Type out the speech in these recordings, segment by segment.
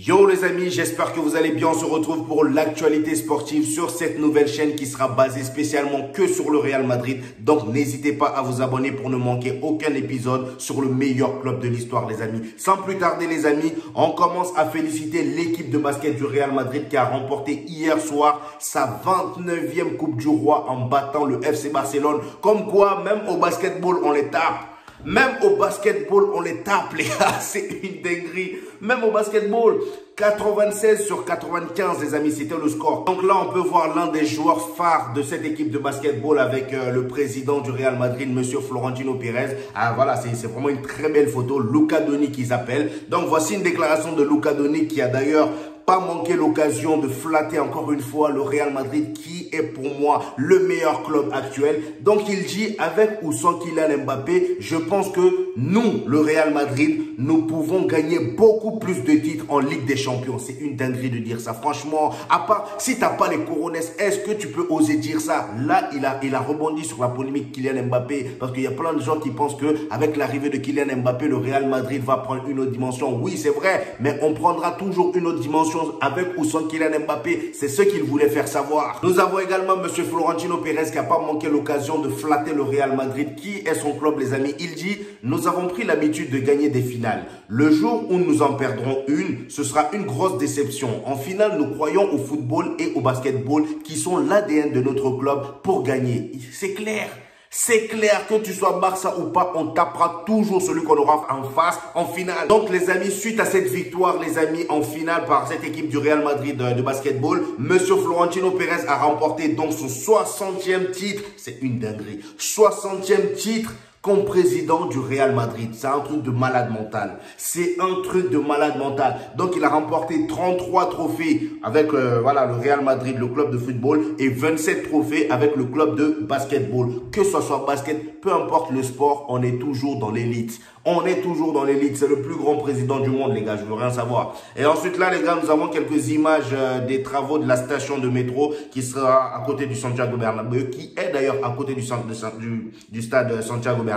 Yo les amis, j'espère que vous allez bien. On se retrouve pour l'actualité sportive sur cette nouvelle chaîne qui sera basée spécialement que sur le Real Madrid. Donc n'hésitez pas à vous abonner pour ne manquer aucun épisode sur le meilleur club de l'histoire les amis. Sans plus tarder les amis, on commence à féliciter l'équipe de basket du Real Madrid qui a remporté hier soir sa 29e Coupe du Roi en battant le FC Barcelone. Comme quoi, même au basketball, on les tape. Même au basketball, on les tape, les gars. C'est une dinguerie. Même au basketball, 96 sur 95, les amis, c'était le score. Donc là, on peut voir l'un des joueurs phares de cette équipe de basketball avec le président du Real Madrid, monsieur Florentino Pérez. Ah, voilà, c'est vraiment une très belle photo. Luca Doni qui s'appelle. Donc, voici une déclaration de Luca Doni qui a d'ailleurs pas manqué l'occasion de flatter encore une fois le Real Madrid qui est pour moi le meilleur club actuel. Donc il dit avec ou sans Kylian Mbappé, je pense que nous, le Real Madrid, nous pouvons gagner beaucoup plus de titres en Ligue des Champions. C'est une dinguerie de dire ça. Franchement, à part si t'as pas les couronnes, est-ce que tu peux oser dire ça? Là, il a rebondi sur la polémique Kylian Mbappé parce qu'il y a plein de gens qui pensent que avec l'arrivée de Kylian Mbappé, le Real Madrid va prendre une autre dimension. Oui, c'est vrai, mais on prendra toujours une autre dimension avec ou sans Kylian Mbappé. C'est ce qu'il voulait faire savoir. Nous avons également M. Florentino Pérez qui n'a pas manqué l'occasion de flatter le Real Madrid qui est son club les amis. Il dit, nous avons pris l'habitude de gagner des finales. Le jour où nous en perdrons une, ce sera une grosse déception. En finale, nous croyons au football et au basketball qui sont l'ADN de notre club pour gagner. C'est clair. C'est clair que tu sois Barça ou pas, on tapera toujours celui qu'on aura en face en finale. Donc les amis, suite à cette victoire les amis en finale par cette équipe du Real Madrid de basketball, monsieur Florentino Pérez a remporté donc son 60e titre. C'est une dinguerie. 60e titre comme président du Real Madrid. C'est un truc de malade mental. C'est un truc de malade mental. Donc, il a remporté 33 trophées avec voilà, le Real Madrid, le club de football, et 27 trophées avec le club de basketball. Que ce soit basket, peu importe le sport, on est toujours dans l'élite. On est toujours dans l'élite. C'est le plus grand président du monde, les gars. Je veux rien savoir. Et ensuite, là, les gars, nous avons quelques images des travaux de la station de métro qui sera à côté du Santiago Bernabéu, qui est d'ailleurs à côté du stade Santiago Bernabéu.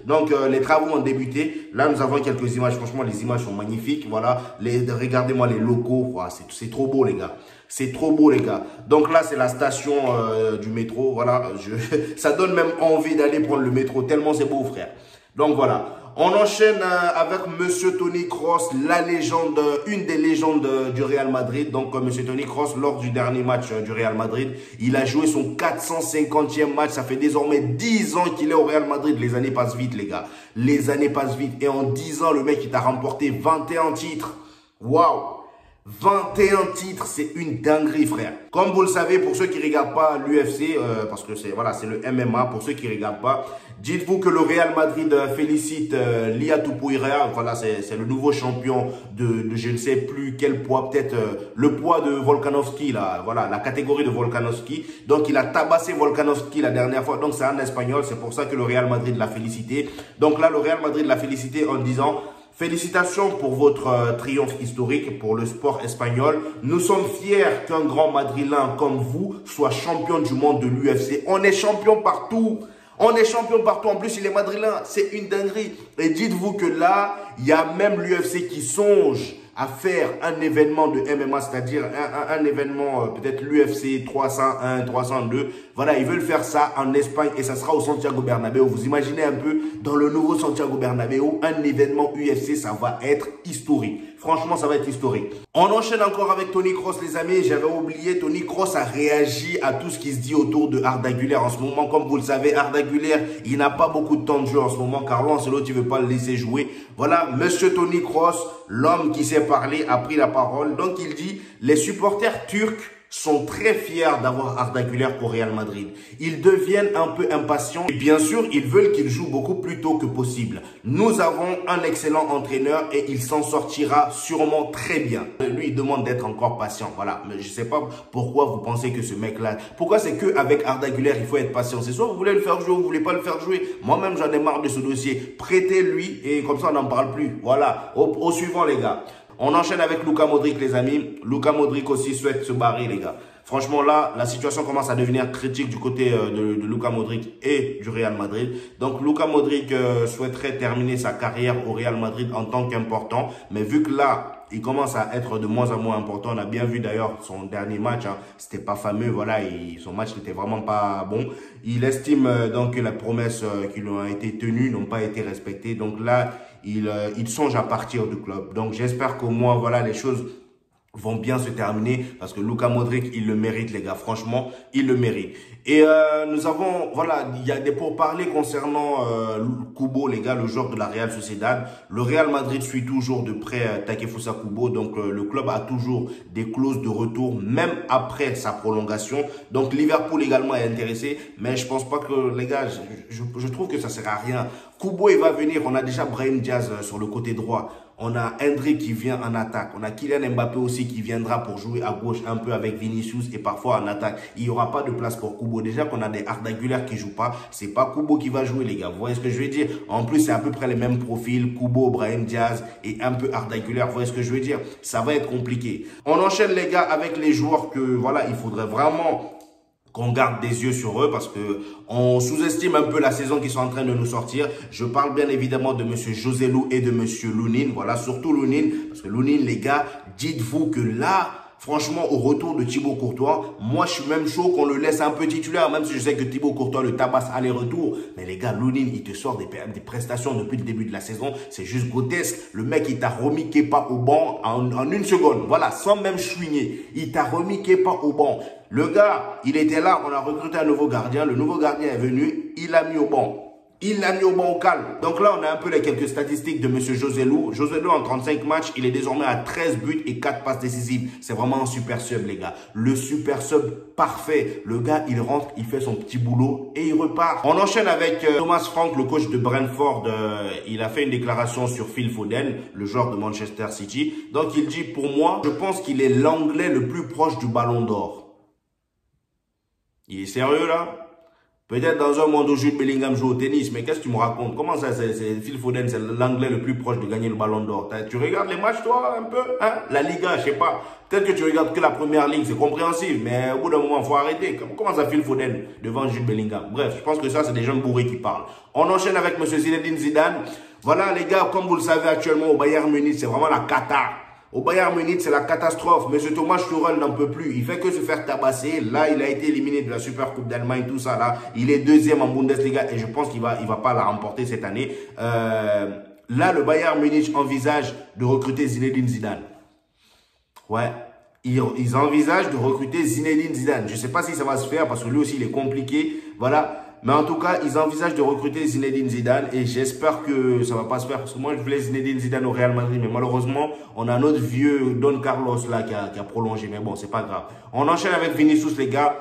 Donc, les travaux ont débuté. Là, nous avons quelques images. Franchement, les images sont magnifiques. Voilà. Regardez-moi les locaux. Wow, c'est trop beau, les gars. C'est trop beau, les gars. Donc là, c'est la station du métro. Voilà. Ça donne même envie d'aller prendre le métro. Tellement c'est beau, frère. Donc, voilà. On enchaîne avec Monsieur Toni Kroos, la légende, une des légendes du Real Madrid. Donc, Monsieur Toni Kroos, lors du dernier match du Real Madrid, il a joué son 450e match. Ça fait désormais 10 ans qu'il est au Real Madrid. Les années passent vite, les gars. Les années passent vite. Et en 10 ans, le mec, il a remporté 21 titres. Waouh! 21 titres, c'est une dinguerie, frère. Comme vous le savez, pour ceux qui ne regardent pas l'UFC, parce que c'est voilà, c'est le MMA, pour ceux qui ne regardent pas, dites-vous que le Real Madrid félicite Lia Topuria. Voilà, c'est le nouveau champion de je ne sais plus quel poids, peut-être le poids de Volkanovski, là, voilà, la catégorie de Volkanovski. Donc, il a tabassé Volkanovski la dernière fois. Donc, c'est un Espagnol, c'est pour ça que le Real Madrid l'a félicité. Donc là, le Real Madrid l'a félicité en disant... Félicitations pour votre triomphe historique pour le sport espagnol. Nous sommes fiers qu'un grand madrilène comme vous soit champion du monde de l'UFC. On est champion partout. On est champion partout. En plus, il est madrilène. C'est une dinguerie. Et dites-vous que là, il y a même l'UFC qui songe à faire un événement de MMA, c'est-à-dire un événement, peut-être l'UFC 301, 302. Voilà, ils veulent faire ça en Espagne et ça sera au Santiago Bernabéu. Vous imaginez un peu, dans le nouveau Santiago Bernabéu, un événement UFC, ça va être historique. Franchement, ça va être historique. On enchaîne encore avec Toni Kroos, les amis. J'avais oublié, Toni Kroos a réagi à tout ce qui se dit autour de Arda Güler en ce moment. Comme vous le savez, Arda Güler, il n'a pas beaucoup de temps de jeu en ce moment. Carlo Ancelotti ne veut pas le laisser jouer. Voilà, monsieur Toni Kroos, l'homme qui sait parler, a pris la parole. Donc, il dit, les supporters turcs sont très fiers d'avoir Arda Güler au Real Madrid. Ils deviennent un peu impatients et bien sûr, ils veulent qu'il joue beaucoup plus tôt que possible. Nous avons un excellent entraîneur et il s'en sortira sûrement très bien. Lui, il demande d'être encore patient. Voilà, mais je sais pas pourquoi vous pensez que ce mec-là... Pourquoi c'est qu'avec Arda Güler, il faut être patient? C'est soit vous voulez le faire jouer ou vous voulez pas le faire jouer. Moi-même, j'en ai marre de ce dossier. Prêtez-lui et comme ça, on n'en parle plus. Voilà, au suivant, les gars. On enchaîne avec Luka Modric, les amis. Luka Modric aussi souhaite se barrer, les gars. Franchement, là, la situation commence à devenir critique du côté de Luka Modric et du Real Madrid. Donc, Luka Modric souhaiterait terminer sa carrière au Real Madrid en tant qu'important. Mais vu que là, il commence à être de moins en moins important. On a bien vu d'ailleurs son dernier match, hein, c'était pas fameux, voilà, son match n'était vraiment pas bon. Il estime donc que les promesses qui lui ont été tenues n'ont pas été respectées. Donc là, il songe à partir du club. Donc j'espère qu'au moins, voilà, les choses vont bien se terminer parce que Luka Modric, il le mérite, les gars. Franchement, il le mérite. Et nous avons, voilà, il y a des pourparlers concernant Kubo, les gars, le joueur de la Real Sociedad. Le Real Madrid suit toujours de près Takefusa Kubo. Donc, le club a toujours des clauses de retour, même après sa prolongation. Donc, Liverpool également est intéressé. Mais je pense pas que, les gars, je trouve que ça sert à rien. Kubo, il va venir. On a déjà Brahim Diaz sur le côté droit. On a Hendrik qui vient en attaque. On a Kylian Mbappé aussi qui viendra pour jouer à gauche un peu avec Vinicius et parfois en attaque. Il n'y aura pas de place pour Kubo. Déjà qu'on a des Arda Güler qui ne jouent pas. C'est pas Kubo qui va jouer, les gars. Vous voyez ce que je veux dire? En plus, c'est à peu près les mêmes profils. Kubo, Brahim Diaz et un peu Arda Güler. Vous voyez ce que je veux dire? Ça va être compliqué. On enchaîne, les gars, avec les joueurs que, voilà, il faudrait vraiment qu'on garde des yeux sur eux parce que on sous-estime un peu la saison qu'ils sont en train de nous sortir. Je parle bien évidemment de monsieur Joselu et de monsieur Lunin. Voilà, surtout Lunin. Parce que Lunin, les gars, dites-vous que là, franchement, au retour de Thibaut Courtois, moi, je suis même chaud qu'on le laisse un peu titulaire, même si je sais que Thibaut Courtois le tabasse aller-retour. Mais les gars, Lunin, il te sort des prestations depuis le début de la saison. C'est juste grotesque. Le mec, il t'a remis Kepa au banc en une seconde. Voilà, sans même chouiner. Il t'a remis Kepa au banc. Le gars, il était là, on a recruté un nouveau gardien. Le nouveau gardien est venu, il l'a mis au banc. Il l'a mis au banc au calme. Donc là, on a un peu les quelques statistiques de monsieur Joselu. Joselu, en 35 matchs, il est désormais à 13 buts et 4 passes décisives. C'est vraiment un super sub, les gars. Le super sub parfait. Le gars, il rentre, il fait son petit boulot et il repart. On enchaîne avec Thomas Frank, le coach de Brentford. Il a fait une déclaration sur Phil Foden, le joueur de Manchester City. Donc, il dit, pour moi, je pense qu'il est l'anglais le plus proche du ballon d'or. Il est sérieux, là? Peut-être dans un monde où Jude Bellingham joue au tennis, mais qu'est-ce que tu me racontes? Comment ça, c'est Phil Foden, c'est l'anglais le plus proche de gagner le ballon d'or? Tu regardes les matchs, toi, un peu, hein? La Liga, je sais pas. Peut-être que tu regardes que la première ligue, c'est compréhensible, mais au bout d'un moment, il faut arrêter. Comment ça, Phil Foden devant Jude Bellingham? Bref, je pense que ça, c'est des jeunes bourrés qui parlent. On enchaîne avec M. Zinedine Zidane. Voilà, les gars, comme vous le savez actuellement, au Bayern Munich, c'est vraiment la cata. Au Bayern Munich, c'est la catastrophe. Monsieur Thomas Tuchel n'en peut plus. Il fait que se faire tabasser. Là, il a été éliminé de la Super Coupe d'Allemagne, tout ça là. Il est deuxième en Bundesliga et je pense qu'il va pas la remporter cette année. Là, le Bayern Munich envisage de recruter Zinedine Zidane. Ouais. Ils envisagent de recruter Zinedine Zidane. Je ne sais pas si ça va se faire parce que lui aussi, il est compliqué. Voilà. Mais en tout cas, ils envisagent de recruter Zinedine Zidane et j'espère que ça va pas se faire parce que moi, je voulais Zinedine Zidane au Real Madrid. Mais malheureusement, on a notre vieux Don Carlos là qui a prolongé. Mais bon, c'est pas grave. On enchaîne avec Vinicius, les gars.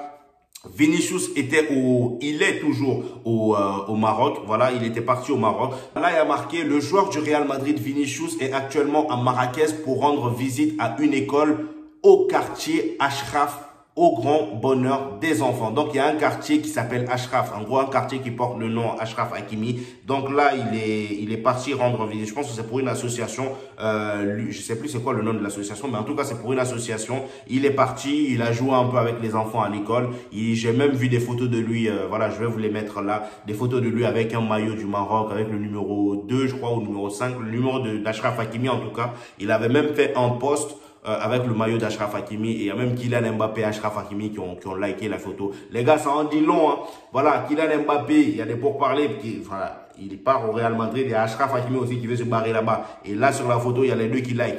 Vinicius il est toujours au Maroc. Voilà, il était parti au Maroc. Là, il a marqué, le joueur du Real Madrid, Vinicius, est actuellement à Marrakech pour rendre visite à une école au quartier Ashraf, au grand bonheur des enfants. Donc, il y a un quartier qui s'appelle Ashraf. En gros, un quartier qui porte le nom Ashraf Hakimi. Donc là, il est parti rendre visite. Je pense que c'est pour une association. Je sais plus c'est quoi le nom de l'association, mais en tout cas, c'est pour une association. Il est parti, il a joué un peu avec les enfants à l'école. J'ai même vu des photos de lui. Voilà, je vais vous les mettre là. Des photos de lui avec un maillot du Maroc, avec le numéro 2, je crois, ou numéro 5. Le numéro d'Ashraf Hakimi, en tout cas. Il avait même fait un post avec le maillot d'Ashraf Hakimi et il y a même Kylian Mbappé et Ashraf Hakimi qui ont liké la photo. Les gars, ça en dit long. Hein. Voilà, Kylian Mbappé, il y a des pourparlers. Voilà, il part au Real Madrid. Il y a Ashraf Hakimi aussi qui veut se barrer là-bas. Et là, sur la photo, il y a les deux qui like.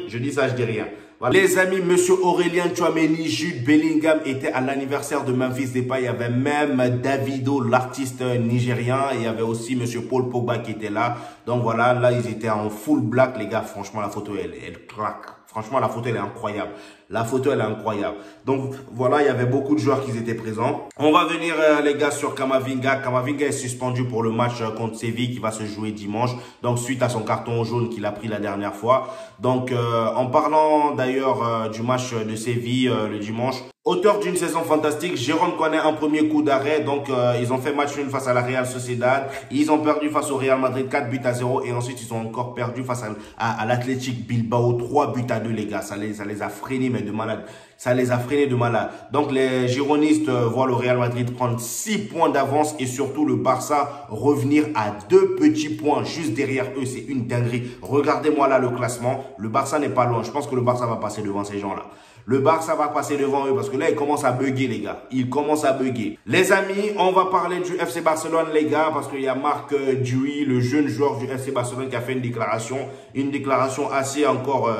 Je dis ça, je dis rien. Voilà. Les amis, monsieur Aurélien Tchouaméni, Jude Bellingham était à l'anniversaire de Memphis Depay. Il y avait même Davido, l'artiste nigérien. Et il y avait aussi monsieur Paul Pogba qui était là. Donc voilà, là, ils étaient en full black, les gars. Franchement, la photo, elle claque. Franchement, la photo, elle est incroyable. La photo, elle est incroyable. Donc, voilà, il y avait beaucoup de joueurs qui étaient présents. On va venir, les gars, sur Camavinga. Camavinga est suspendu pour le match contre Séville qui va se jouer dimanche. Donc, suite à son carton jaune qu'il a pris la dernière fois. Donc, en parlant d'ailleurs du match de Séville le dimanche, Auteur d'une saison fantastique, Jérôme connaît un premier coup d'arrêt. Donc, ils ont fait match nul face à la Real Sociedad. Ils ont perdu face au Real Madrid 4-0. Et ensuite, ils ont encore perdu face à l'Athletic Bilbao 3-2, les gars. Ça les a freinés, mais de malade. Ça les a freinés de malade. Donc, les Gironistes voient le Real Madrid prendre 6 points d'avance. Et surtout, le Barça revenir à 2 petits points juste derrière eux. C'est une dinguerie. Regardez-moi là le classement. Le Barça n'est pas loin. Je pense que le Barça va passer devant ces gens-là. Le Barça va passer devant eux parce que là, ils commencent à bugger, les gars. Ils commencent à bugger. Les amis, on va parler du FC Barcelone, les gars, parce qu'il y a Marc Duy, le jeune joueur du FC Barcelone, qui a fait une déclaration assez encore...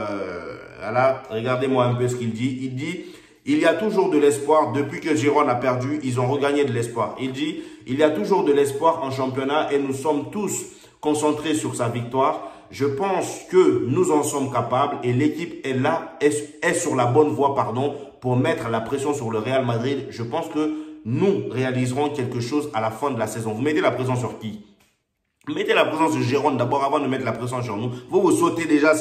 voilà, regardez-moi un peu ce qu'il dit. Il dit, il y a toujours de l'espoir. Depuis que Girona a perdu, ils ont regagné de l'espoir. Il dit, il y a toujours de l'espoir en championnat et nous sommes tous concentrés sur sa victoire. Je pense que nous en sommes capables et l'équipe est là, est sur la bonne voie, pardon, pour mettre la pression sur le Real Madrid. Je pense que nous réaliserons quelque chose à la fin de la saison. Vous mettez la pression sur qui? Mettez la pression sur Jérôme d'abord avant de mettre la pression sur nous. Vous sautez déjà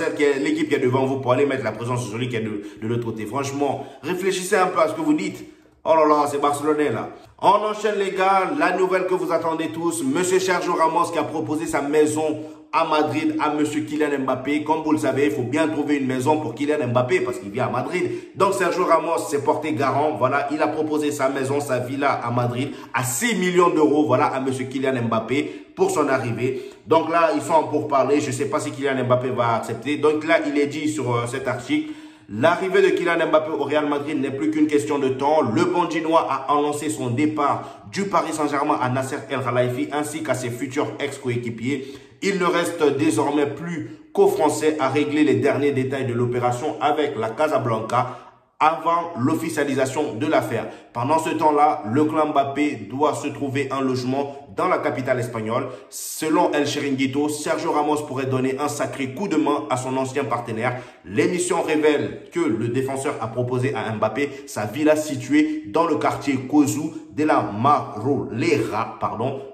l'équipe qui est devant vous pour aller mettre la pression sur celui qui est de l'autre côté. Franchement, réfléchissez un peu à ce que vous dites. Oh là là, c'est Barcelonais là. On enchaîne les gars, la nouvelle que vous attendez tous. Monsieur Sergio Ramos qui a proposé sa maison à Madrid à monsieur Kylian Mbappé. Comme vous le savez, il faut bien trouver une maison pour Kylian Mbappé parce qu'il vient à Madrid. Donc Sergio Ramos s'est porté garant. Voilà, il a proposé sa maison, sa villa à Madrid à 6 millions d'euros. Voilà, à monsieur Kylian Mbappé pour son arrivée. Donc là, ils sont en pourparlers. Je ne sais pas si Kylian Mbappé va accepter. Donc là, il est dit sur cet article. L'arrivée de Kylian Mbappé au Real Madrid n'est plus qu'une question de temps. Le Bandinois a annoncé son départ du Paris Saint-Germain à Nasser El Khelaifi ainsi qu'à ses futurs ex-coéquipiers. Il ne reste désormais plus qu'aux Français à régler les derniers détails de l'opération avec la Casablanca avant l'officialisation de l'affaire. Pendant ce temps-là, le clan Mbappé doit se trouver un logement dans la capitale espagnole. Selon El Chiringuito, Sergio Ramos pourrait donner un sacré coup de main à son ancien partenaire. L'émission révèle que le défenseur a proposé à Mbappé sa villa située dans le quartier Cozou de la Marolera,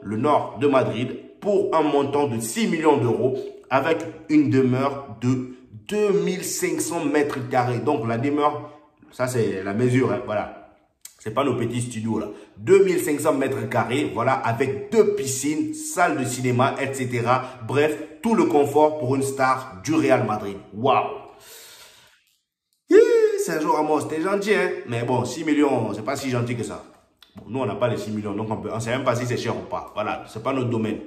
le nord de Madrid, pour un montant de 6 millions d'euros avec une demeure de 2500 mètres carrés. Donc la demeure, ça c'est la mesure, hein, voilà. C'est pas nos petits studios là. 2500 mètres carrés, voilà, avec 2 piscines, salle de cinéma, etc. Bref, tout le confort pour une star du Real Madrid. Waouh! Sergio Ramos, t'es gentil, hein? Mais bon, 6 millions, c'est pas si gentil que ça. Bon, nous, on n'a pas les 6 millions, donc on ne sait même pas si c'est cher ou pas. Voilà, c'est pas notre domaine.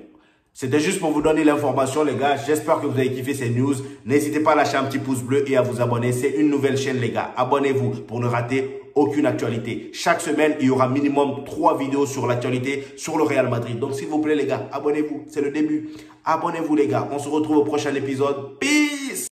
C'était juste pour vous donner l'information, les gars. J'espère que vous avez kiffé ces news. N'hésitez pas à lâcher un petit pouce bleu et à vous abonner. C'est une nouvelle chaîne, les gars. Abonnez-vous pour ne rater aucune actualité. Chaque semaine, il y aura minimum 3 vidéos sur l'actualité sur le Real Madrid. Donc, s'il vous plaît, les gars, abonnez-vous. C'est le début. Abonnez-vous, les gars. On se retrouve au prochain épisode. Peace!